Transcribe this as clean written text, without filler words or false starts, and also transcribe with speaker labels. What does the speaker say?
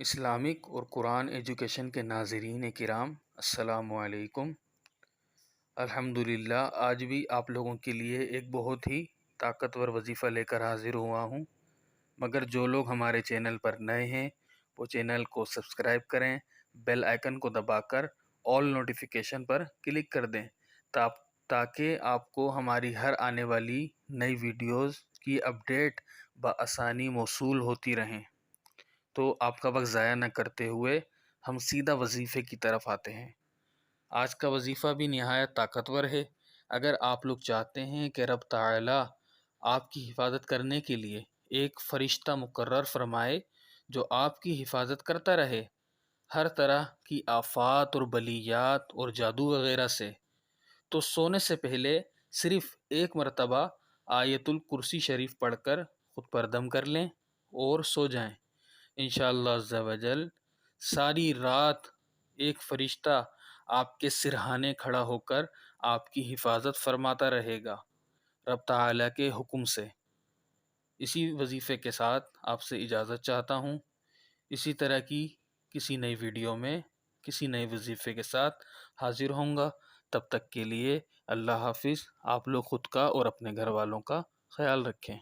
Speaker 1: Islamic اور قرآن education کے ناظرین کرام، السلام علیکم۔ الحمدللہ آج بھی آپ لوگوں کے لیے ایک بہت ہی طاقتور وظیفہ لے کر حاضر ہوا ہوں، مگر جو لوگ ہمارے چینل پر نئے ہیں وہ چینل کو سبسکرائب کریں، بیل آئیکن کو دبا کر آل نوٹیفیکیشن پر کلک کر دیں تاکہ آپ کو ہماری ہر آنے والی نئی ویڈیوز کی اپڈیٹ بآسانی موصول ہوتی رہیں۔ تو آپ کا وقت ضائع نہ کرتے ہوئے ہم سیدھا وظیفے کی طرف آتے ہیں۔ آج کا وظیفہ بھی نہایت طاقتور ہے۔ اگر آپ لوگ چاہتے ہیں کہ رب تعالی آپ کی حفاظت کرنے کے لیے ایک فرشتہ مقرر فرمائے جو آپ کی حفاظت کرتا رہے ہر طرح کی آفات اور بلیات اور جادو وغیرہ سے، تو سونے سے پہلے صرف ایک مرتبہ آیت الکرسی شریف پڑھ کر خود پر دم کر لیں اور سو جائیں۔ انشاءاللہ عز و جل ساری رات ایک فرشتہ آپ کے سرہانے کھڑا ہو کر آپ کی حفاظت فرماتا رہے گا رب تعالیٰ کے حکم سے۔ اسی وظیفے کے ساتھ آپ سے اجازت چاہتا ہوں۔ اسی طرح کی کسی نئی ویڈیو میں کسی نئے وظیفے کے ساتھ حاضر ہوں گا۔ تب تک کے لیے اللہ حافظ۔ آپ لوگ خود کا اور اپنے گھر والوں کا خیال رکھیں۔